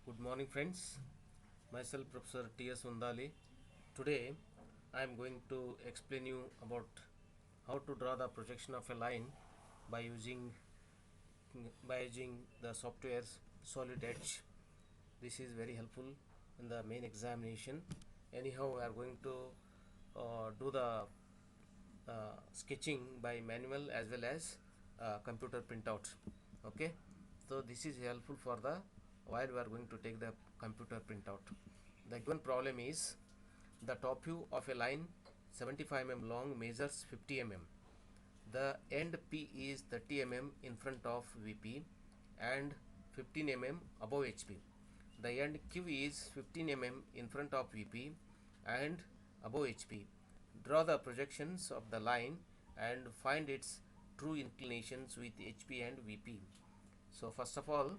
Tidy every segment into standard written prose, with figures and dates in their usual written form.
Good morning, friends. Myself, Professor T.S. Undali. Today, I am going to explain you about how to draw the projection of a line by using the software's Solid Edge. This is very helpful in the main examination. Anyhow, we are going to do the sketching by manual as well as computer printout. Okay, so this is helpful for the while we are going to take the computer printout. The given problem is the top view of a line 75 mm long measures 50 mm. The end P is 30 mm in front of VP and 15 mm above HP. The end Q is 15 mm in front of VP and above HP. Draw the projections of the line and find its true inclinations with HP and VP. So first of all,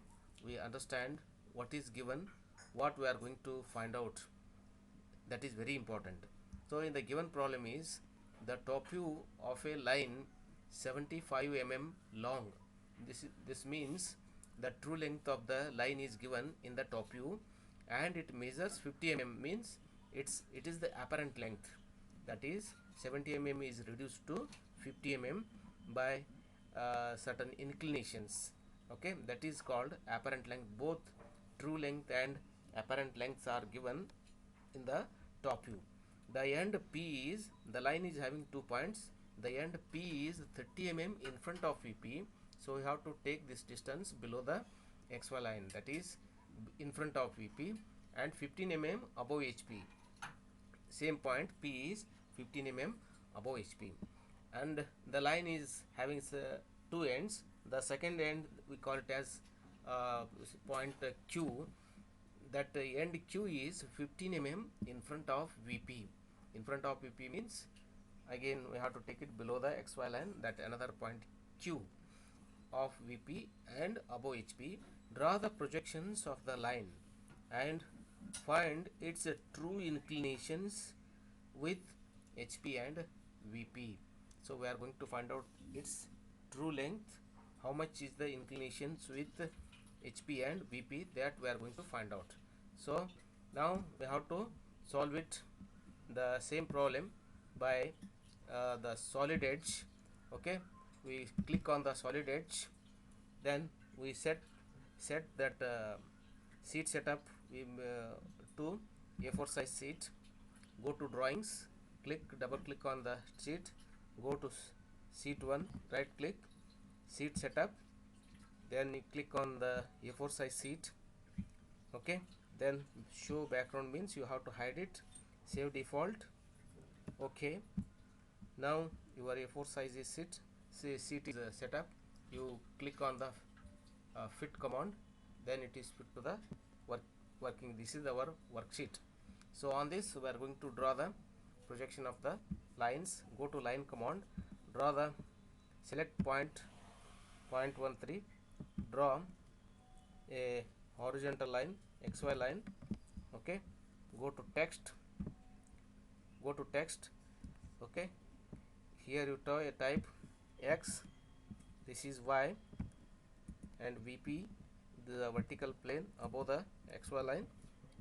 we understand what is given, what we are going to find out. That is very important. So in the given problem is the top view of a line 75 mm long. This means the true length of the line is given in the top view and it measures 50 mm means it is the apparent length, that is 70 mm is reduced to 50 mm by certain inclinations. Okay, that is called apparent length. Both true length and apparent lengths are given in the top view. The end P is, the line is having 2 points. The end P is 30 mm in front of VP. So we have to take this distance below the XY line, that is in front of VP, and 15 mm above HP. Same point P is 15 mm above HP. And the line is having two ends. The second end we call it as point Q. That end Q is 15 mm in front of VP. In front of VP means again we have to take it below the XY line, that another point Q of VP and above HP. Draw the projections of the line and find its true inclinations with HP and VP. So we are going to find out its true length, how much is the inclinations with HP and VP, that we are going to find out. So now we have to solve it, the same problem, by the solid edge. Okay, we click on the solid edge, then we set that sheet setup to A4 size sheet. Go to drawings, double click on the sheet, go to sheet 1, right click, sheet setup, then you click on the A4 size sheet. Okay, then show background means you have to hide it, save default. Okay, now your A4 size is sheet is set up. You click on the fit command, then it is fit to the working. This is our worksheet. So on this we are going to draw the projection of the lines. Go to line command, draw the select point 0.13, draw a horizontal line, XY line. Okay, go to text, okay, here you type X, this is Y, and VP the vertical plane above the XY line,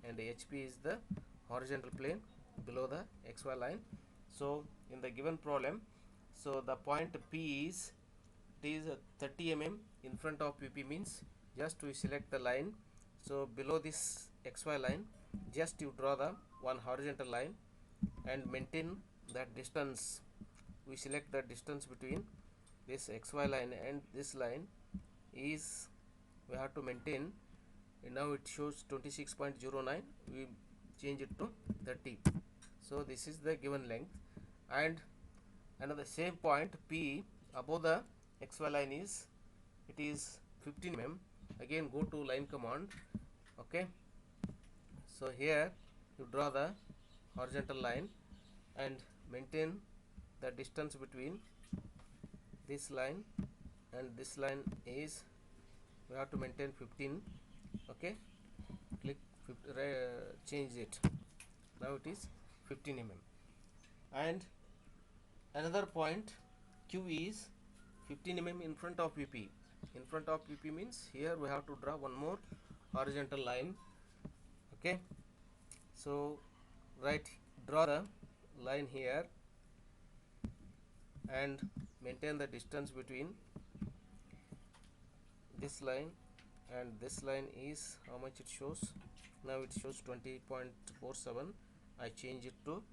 and HP is the horizontal plane below the XY line. So in the given problem, so the point P is, it is 30 mm in front of VP means just we select the line. So below this XY line, just you draw the one horizontal line and maintain that distance. We select the distance between this XY line and this line is, we have to maintain. And now it shows 26.09, we change it to 30. So this is the given length, and another same point P above the XY line is, it is 15 mm. Again go to line command. Okay, so here you draw the horizontal line and maintain the distance between this line and this line is, we have to maintain 15. Okay, click change it, now it is 15 mm. And another point Q is 15 mm in front of VP. In front of VP means here we have to draw one more horizontal line. Okay, so draw the line here and maintain the distance between this line and this line is how much it shows. Now it shows 20.47. I change it to,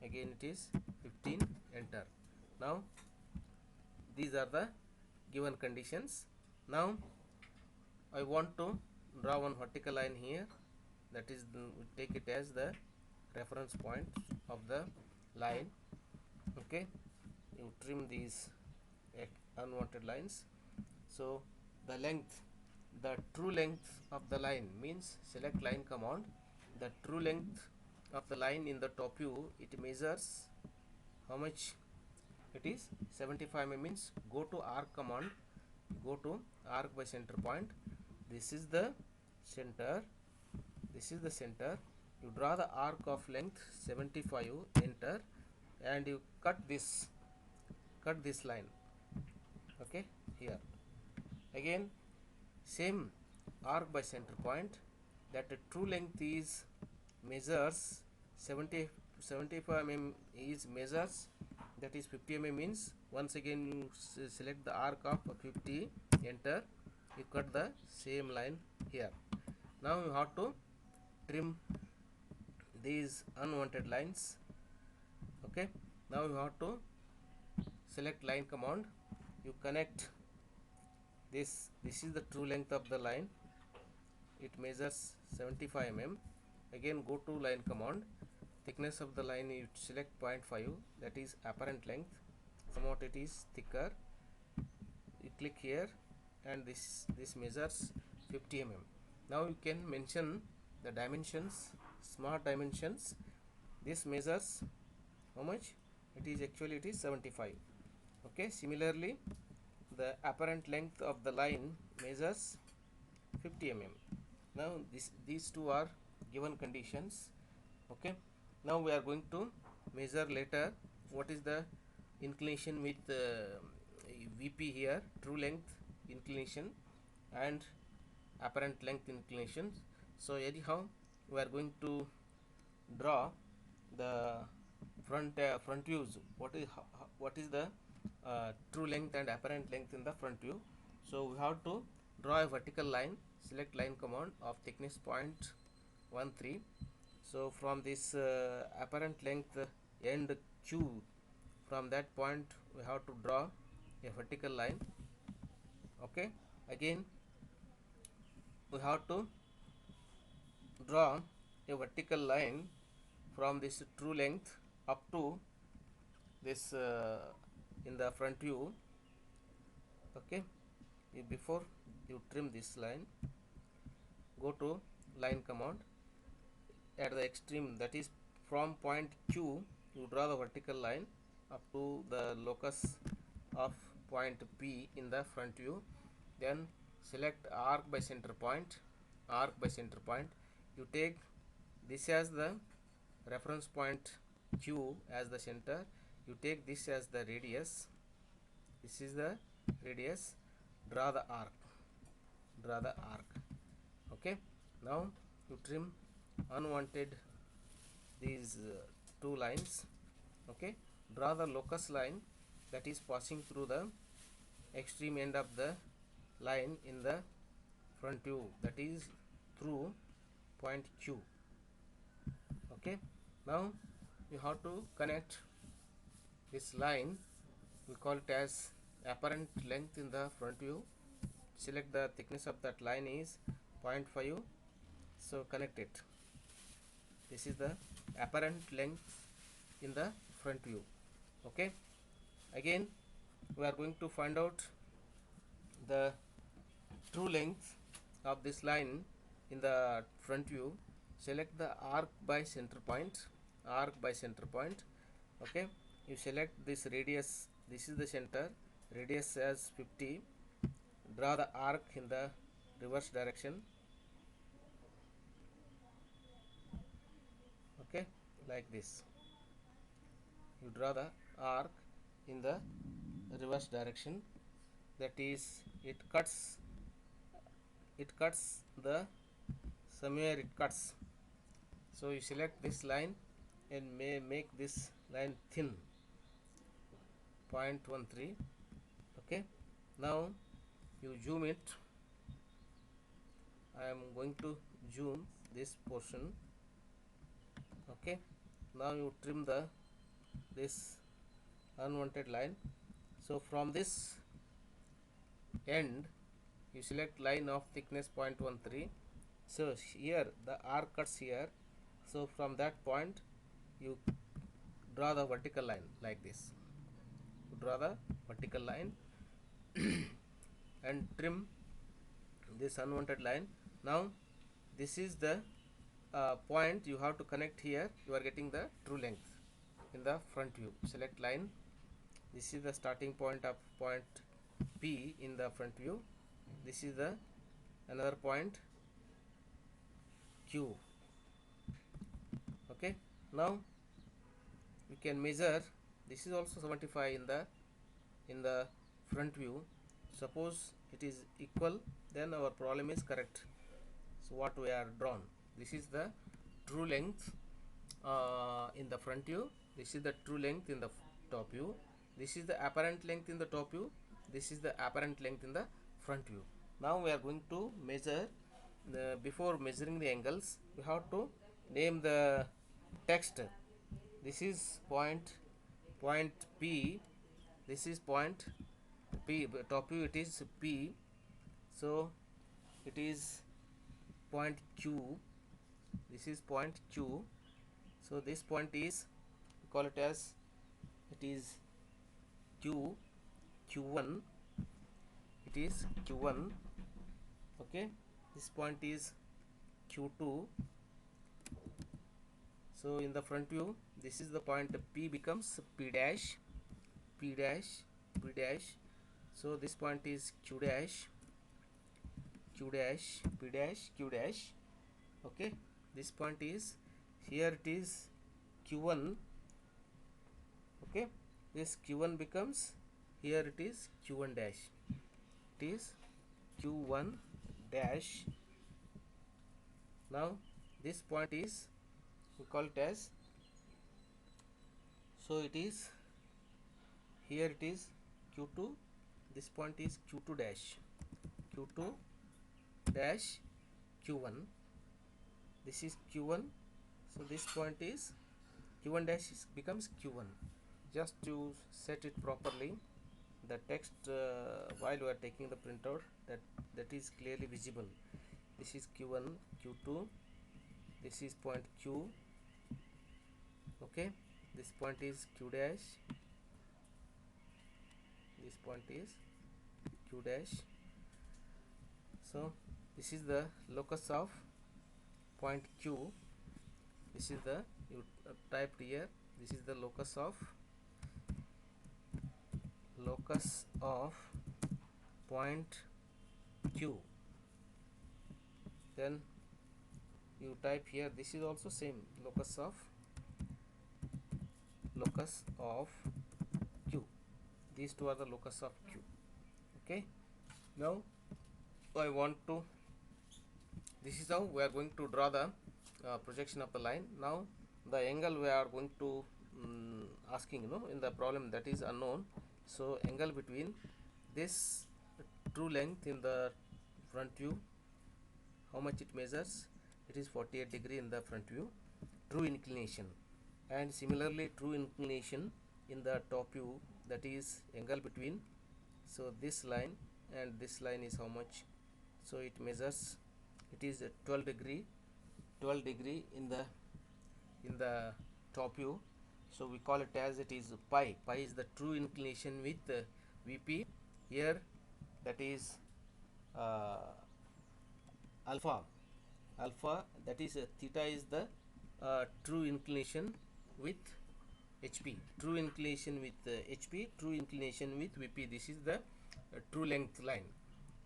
again it is 15. Enter. Now these are the given conditions. Now I want to draw one vertical line here, that is we take it as the reference point of the line. Okay, you trim these unwanted lines. So the length, the true length of the line means select line command. The true length of the line in the top view, it measures how much it is 75 mm. Means go to arc command, go to arc by center point. This is the center, this is the center. You draw the arc of length 75, enter, and you cut this line. Okay, here again same arc by center point, that the true length is measures 75 mm is measures, that is 50 mm. Means once again you select the arc of 50, enter, you cut the same line here. Now you have to trim these unwanted lines. Okay, now you have to select line command, you connect this is the true length of the line, it measures 75 mm. Again go to line command, thickness of the line you select 0.5, that is apparent length, somewhat it is thicker, you click here and this measures 50 mm. Now you can mention the dimensions, smart dimensions. This measures how much, it is actually it is 75. Okay, similarly the apparent length of the line measures 50 mm. Now these two are given conditions. Okay, now we are going to measure later what is the inclination with VP here, true length inclination and apparent length inclination. So anyhow we are going to draw the front views, what is the true length and apparent length in the front view. So we have to draw a vertical line, select line command of thickness 0.13. so from this apparent length end Q, from that point we have to draw a vertical line. Okay, again we have to draw a vertical line from this true length up to this in the front view. Okay, before you trim this line, go to line command, at the extreme, that is from point Q you draw the vertical line up to the locus of point P in the front view. Then select arc by center point, you take this as the reference point Q as the center, you take this as the radius, this is the radius, draw the arc. Okay, now you trim unwanted these two lines. Okay, draw the locus line that is passing through the extreme end of the line in the front view, that is through point Q. Okay, now you have to connect this line, we call it as apparent length in the front view. Select the thickness of that line is 0.5, so connect it. This is the apparent length in the front view. Okay, again we are going to find out the true length of this line in the front view. Select the arc by center point, okay, you select this radius, this is the center, radius as 50, draw the arc in the reverse direction. Okay, like this, you draw the arc in the reverse direction, that is it cuts the somewhere it cuts So you select this line and may make this line thin, 0.13. Okay, now you zoom it. I am going to zoom this portion. Okay, now you trim this unwanted line. So from this end you select line of thickness 0.13. So here the arc cuts here, so from that point you draw the vertical line like this. You draw the vertical line and trim this unwanted line. Now this is the point you have to connect here. You are getting the true length in the front view. Select line. This is the starting point of point P in the front view. This is the another point Q. Okay, now we can measure. This is also 75 in the front view. Suppose it is equal, then our problem is correct. So what we are drawn, this is the true length in the front view. This is the true length in the top view. This is the apparent length in the top view. This is the apparent length in the front view. Now we are going to measure. Before measuring the angles, we have to name the text. This is point P. This is point P. Top view it is P. So it is point Q. This is point Q. So this point is, we call it as, it is Q1. It is Q1. Okay, this point is Q2. So in the front view, this is the point P becomes P dash, P dash, P dash. So this point is Q dash, Q dash, P dash, Q dash. Okay, this point is, here it is Q1. Okay, this Q1 becomes, here it is Q1 dash. It is Q1 dash. Now this point is, we call it as, so it is, here it is Q2. This point is Q2 dash, Q2 dash Q1. This is Q1. So this point is Q1 dash becomes Q1. Just to set it properly, the text while we are taking the printout, that is clearly visible. This is Q1, Q2. This is point Q. Okay, this point is Q dash. This point is Q dash. So this is the locus of point Q. This is the, you typed here, this is the locus of point Q. Then you type here, this is also same, locus of Q. These two are the locus of Q. Okay, now I want to, this is how we are going to draw the projection of the line. Now the angle we are going to asking, in the problem, that is unknown. So angle between this true length in the front view, how much it measures, it is 48 degree in the front view. True inclination, and similarly true inclination in the top view, that is angle between, so this line and this line is how much, so it measures, it is 12 degree in the top view. So we call it as, it is pi. Pi is the true inclination with VP. Here that is alpha, that is theta is the true inclination with HP, true inclination with HP, true inclination with VP. This is the true length line.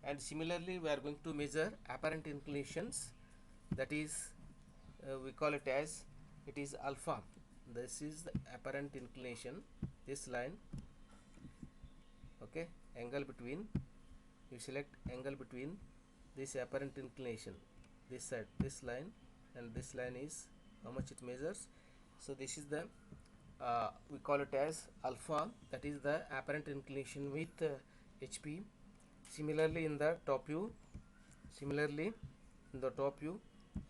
And similarly we are going to measure apparent inclinations, that is we call it as, it is alpha. This is the apparent inclination, this line. Okay, angle between, you select angle between this apparent inclination, this side, this line and this line is how much it measures. So this is the we call it as alpha, that is the apparent inclination with HP. Similarly in the top view,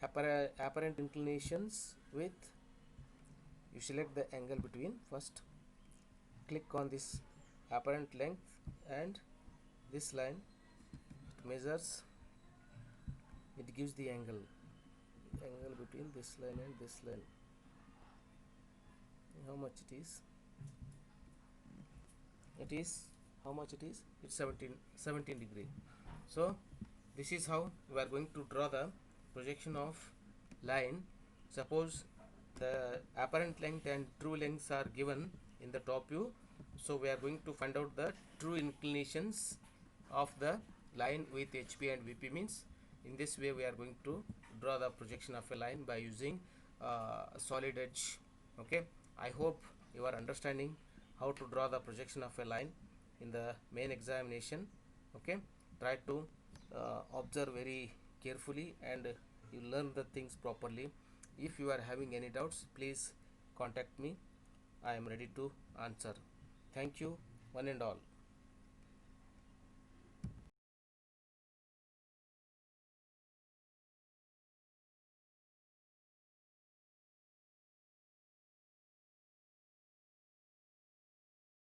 apparent inclinations with, you select the angle between, first click on this apparent length and this line, it measures, it gives the angle between this line and this line. How much it is? It is, how much it is? It's 17 degree. So this is how we are going to draw the projection of line. Suppose the apparent length and true lengths are given in the top view, so we are going to find out the true inclinations of the line with HP and VP. Means in this way we are going to draw the projection of a line by using solid edge. Okay, I hope you are understanding how to draw the projection of a line in the main examination. Okay, try to observe very carefully and you learn the things properly. If you are having any doubts, please contact me. I am ready to answer. Thank you, one and all.